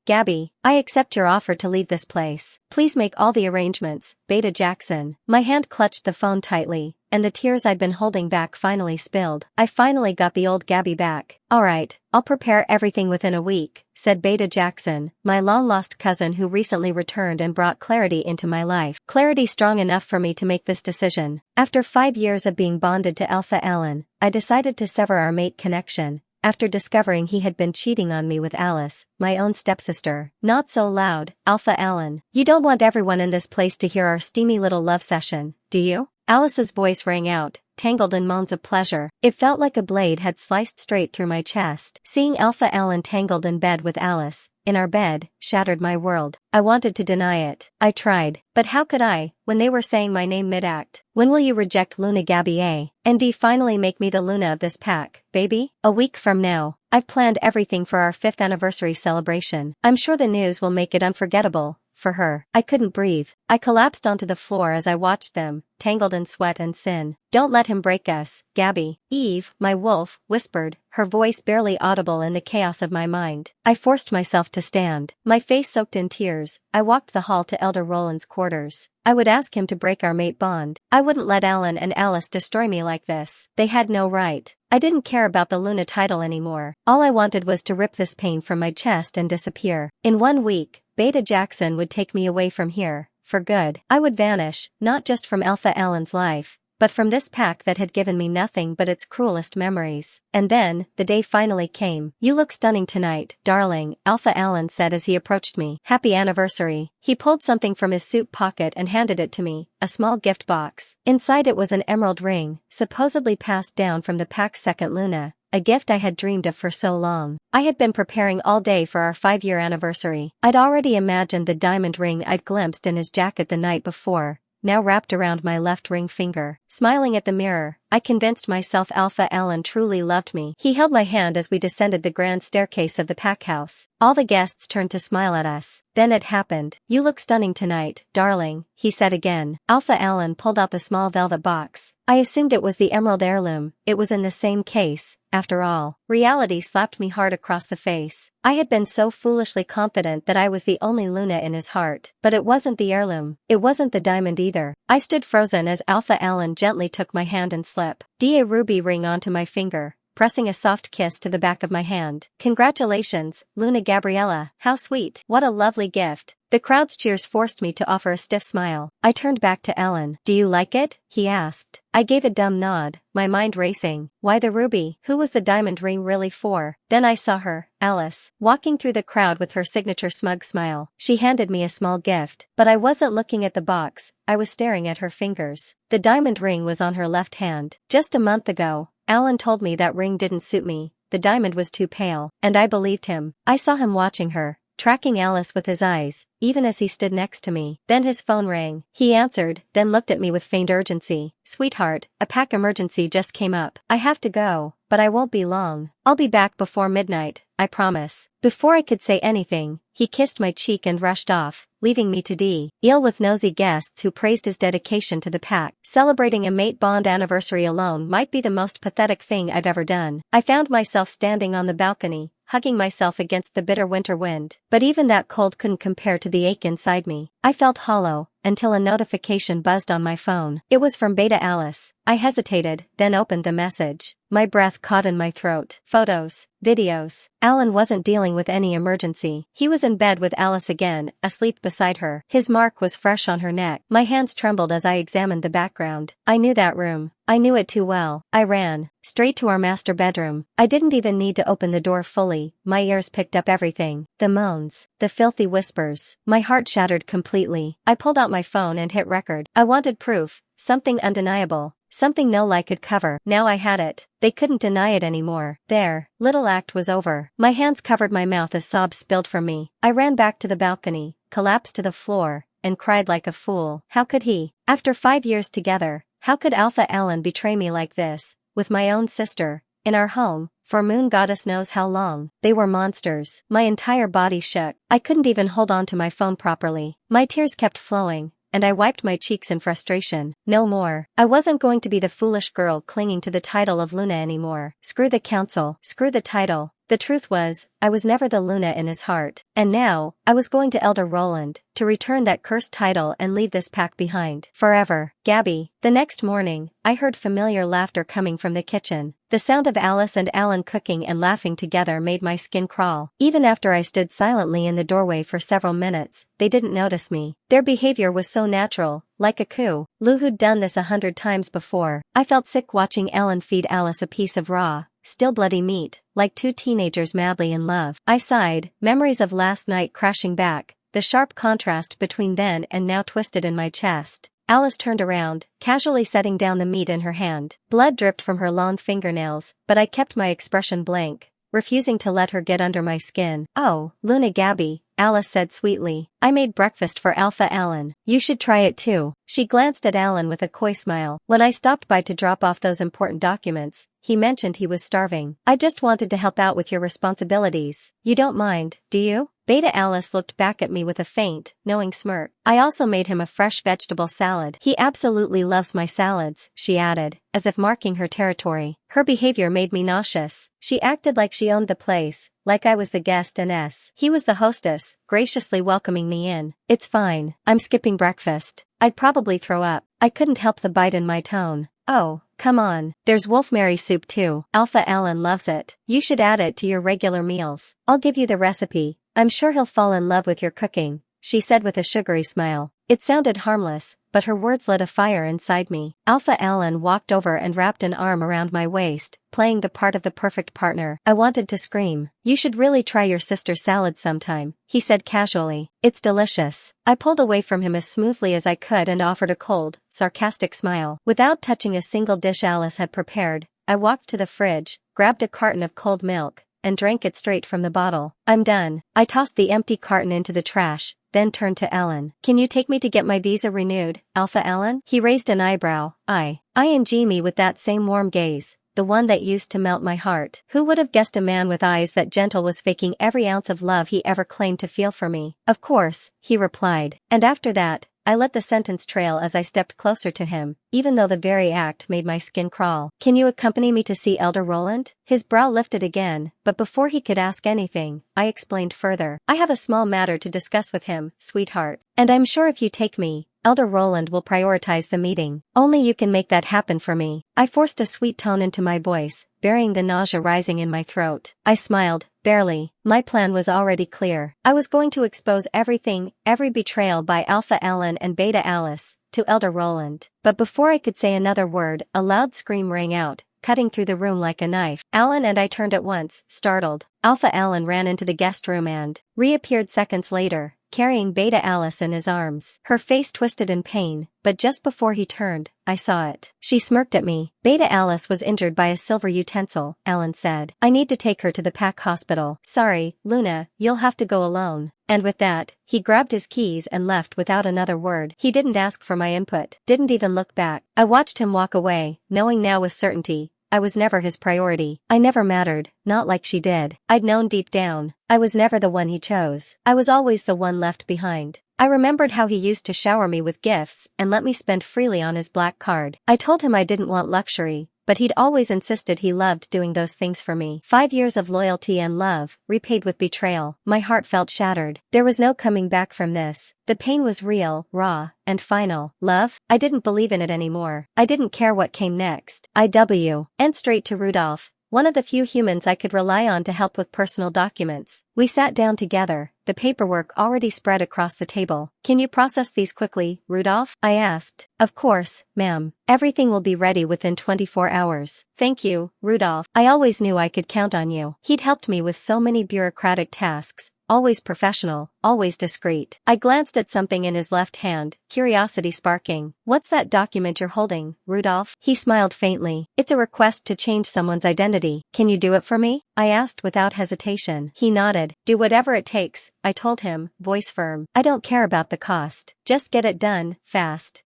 Gabby, I accept your offer to leave this place. Please make all the arrangements, Beta Jackson. My hand clutched the phone tightly, and the tears I'd been holding back finally spilled. I finally got the old Gabby back. Alright, I'll prepare everything within a week, said Beta Jackson, my long-lost cousin who recently returned and brought clarity into my life. Clarity strong enough for me to make this decision. After 5 years of being bonded to Alpha Alan, I decided to sever our mate connection. After discovering he had been cheating on me with Alice, my own stepsister. Not so loud, Alpha Alan. You don't want everyone in this place to hear our steamy little love session, do you? Alice's voice rang out, tangled in moans of pleasure. It felt like a blade had sliced straight through my chest. Seeing Alpha Alan tangled in bed with Alice, in our bed, shattered my world. I wanted to deny it. I tried, but how could I, when they were saying my name mid-act? When will you reject Luna Gabby A? And finally make me the Luna of this pack, baby? A week from now. I've planned everything for our 5th anniversary celebration. I'm sure the news will make it unforgettable. For her. I couldn't breathe. I collapsed onto the floor as I watched them, tangled in sweat and sin. Don't let him break us, Gabby. Eve, my wolf, whispered, her voice barely audible in the chaos of my mind. I forced myself to stand. My face soaked in tears, I walked the hall to Elder Roland's quarters. I would ask him to break our mate bond. I wouldn't let Alan and Alice destroy me like this. They had no right. I didn't care about the Luna title anymore. All I wanted was to rip this pain from my chest and disappear. In 1 week, Beta Jackson would take me away from here, for good. I would vanish, not just from Alpha Alan's life, but from this pack that had given me nothing but its cruelest memories. And then, the day finally came. You look stunning tonight, darling, Alpha Alan said as he approached me. Happy anniversary. He pulled something from his suit pocket and handed it to me, a small gift box. Inside it was an emerald ring, supposedly passed down from the pack's second Luna. A gift I had dreamed of for so long. I had been preparing all day for our 5-year anniversary. I'd already imagined the diamond ring I'd glimpsed in his jacket the night before, now wrapped around my left ring finger. Smiling at the mirror, I convinced myself Alpha Alan truly loved me. He held my hand as we descended the grand staircase of the pack house. All the guests turned to smile at us. Then it happened. You look stunning tonight, darling, he said again. Alpha Alan pulled out the small velvet box. I assumed it was the emerald heirloom. It was in the same case, after all. Reality slapped me hard across the face. I had been so foolishly confident that I was the only Luna in his heart. But it wasn't the heirloom. It wasn't the diamond either. I stood frozen as Alpha Alan gently took my hand and slipped a ruby ring onto my finger, pressing a soft kiss to the back of my hand. Congratulations, Luna Gabriella. How sweet. What a lovely gift. The crowd's cheers forced me to offer a stiff smile. I turned back to Alan. Do you like it? He asked. I gave a dumb nod, my mind racing. Why the ruby? Who was the diamond ring really for? Then I saw her, Alice, walking through the crowd with her signature smug smile. She handed me a small gift, but I wasn't looking at the box, I was staring at her fingers. The diamond ring was on her left hand. Just a month ago, Alan told me that ring didn't suit me, the diamond was too pale, and I believed him. I saw him watching her, tracking Alice with his eyes, even as he stood next to me. Then his phone rang. He answered, then looked at me with faint urgency. Sweetheart, a pack emergency just came up. I have to go, but I won't be long. I'll be back before midnight, I promise. Before I could say anything, he kissed my cheek and rushed off, leaving me to deal with nosy guests who praised his dedication to the pack. Celebrating a mate bond anniversary alone might be the most pathetic thing I've ever done. I found myself standing on the balcony, hugging myself against the bitter winter wind. But even that cold couldn't compare to the ache inside me. I felt hollow, until a notification buzzed on my phone. It was from Beta Alice. I hesitated, then opened the message. My breath caught in my throat. Photos. Videos. Alan wasn't dealing with any emergency. He was in bed with Alice again, asleep beside her. His mark was fresh on her neck. My hands trembled as I examined the background. I knew that room. I knew it too well. I ran straight to our master bedroom. I didn't even need to open the door fully. My ears picked up everything. The moans. The filthy whispers. My heart shattered completely. I pulled out my phone and hit record. I wanted proof. Something undeniable. Something no lie could cover. Now I had it. They couldn't deny it anymore. There. Little act was over. My hands covered my mouth as sobs spilled from me. I ran back to the balcony, collapsed to the floor, and cried like a fool. How could he? After 5 years together, how could Alpha Alan betray me like this, with my own sister, in our home, for moon goddess knows how long? They were monsters. My entire body shook. I couldn't even hold on to my phone properly. My tears kept flowing, and I wiped my cheeks in frustration. No more. I wasn't going to be the foolish girl clinging to the title of Luna anymore. Screw the council. Screw the title. The truth was, I was never the Luna in his heart. And now, I was going to Elder Roland, to return that cursed title and leave this pack behind. Forever. Gabby. The next morning, I heard familiar laughter coming from the kitchen. The sound of Alice and Alan cooking and laughing together made my skin crawl. Even after I stood silently in the doorway for several minutes, they didn't notice me. Their behavior was so natural, like a coup. Lou who'd done this 100 times before. I felt sick watching Alan feed Alice a piece of raw, still bloody meat, like two teenagers madly in love. I sighed, memories of last night crashing back, the sharp contrast between then and now twisted in my chest. Alice turned around, casually setting down the meat in her hand. Blood dripped from her long fingernails, but I kept my expression blank, refusing to let her get under my skin. "Oh, Luna Gabby," Alice said sweetly. "I made breakfast for Alpha Alan. You should try it too." She glanced at Alan with a coy smile. When I stopped by to drop off those important documents, he mentioned he was starving. "I just wanted to help out with your responsibilities. You don't mind, do you?" Beta Alice looked back at me with a faint, knowing smirk. "I also made him a fresh vegetable salad. He absolutely loves my salads," she added, as if marking her territory. Her behavior made me nauseous. She acted like she owned the place, like I was the guest and he was the hostess, graciously welcoming me in. "It's fine, I'm skipping breakfast. I'd probably throw up." I couldn't help the bite in my tone. "Oh, come on, there's wolfberry soup too. Alpha Alan loves it. You should add it to your regular meals. I'll give you the recipe. I'm sure he'll fall in love with your cooking," she said with a sugary smile. It sounded harmless, but her words lit a fire inside me. Alpha Alan walked over and wrapped an arm around my waist, playing the part of the perfect partner. I wanted to scream. "You should really try your sister's salad sometime," he said casually. "It's delicious." I pulled away from him as smoothly as I could and offered a cold, sarcastic smile. Without touching a single dish Alice had prepared, I walked to the fridge, grabbed a carton of cold milk, and drank it straight from the bottle. "I'm done." I tossed the empty carton into the trash, then turned to Alan. "Can you take me to get my visa renewed, Alpha Alan?" He raised an eyebrow. ING me with that same warm gaze, the one that used to melt my heart. Who would have guessed a man with eyes that gentle was faking every ounce of love he ever claimed to feel for me? "Of course," he replied. And after that, I let the sentence trail as I stepped closer to him, even though the very act made my skin crawl. "Can you accompany me to see Elder Roland?" His brow lifted again, but before he could ask anything, I explained further. "I have a small matter to discuss with him, sweetheart. And I'm sure if you take me, Elder Roland will prioritize the meeting. Only you can make that happen for me." I forced a sweet tone into my voice, burying the nausea rising in my throat. I smiled, barely. My plan was already clear. I was going to expose everything, every betrayal by Alpha Alan and Beta Alice, to Elder Roland. But before I could say another word, a loud scream rang out, cutting through the room like a knife. Alan and I turned at once, startled. Alpha Alan ran into the guest room and reappeared seconds later, carrying Beta Alice in his arms. Her face twisted in pain, but just before he turned, I saw it. She smirked at me. "Beta Alice was injured by a silver utensil," Alan said. "I need to take her to the Pack Hospital." "Sorry, Luna, you'll have to go alone." And with that, he grabbed his keys and left without another word. He didn't ask for my input, didn't even look back. I watched him walk away, knowing now with certainty I was never his priority. I never mattered, not like she did. I'd known deep down, I was never the one he chose. I was always the one left behind. I remembered how he used to shower me with gifts and let me spend freely on his black card. I told him I didn't want luxury, but he'd always insisted he loved doing those things for me. 5 years of loyalty and love, repaid with betrayal. My heart felt shattered. There was no coming back from this. The pain was real, raw, and final. Love? I didn't believe in it anymore. I didn't care what came next. And straight to Rudolph, one of the few humans I could rely on to help with personal documents. We sat down together, the paperwork already spread across the table. "Can you process these quickly, Rudolph?" I asked. "Of course, ma'am. Everything will be ready within 24 hours. "Thank you, Rudolph. I always knew I could count on you." He'd helped me with so many bureaucratic tasks, always professional, always discreet. I glanced at something in his left hand, curiosity sparking. "What's that document you're holding, Rudolph?" He smiled faintly. "It's a request to change someone's identity. Can you do it for me?" I asked without hesitation. He nodded. "Do whatever it takes," I told him, voice firm. "I don't care about the cost. Just get it done, fast."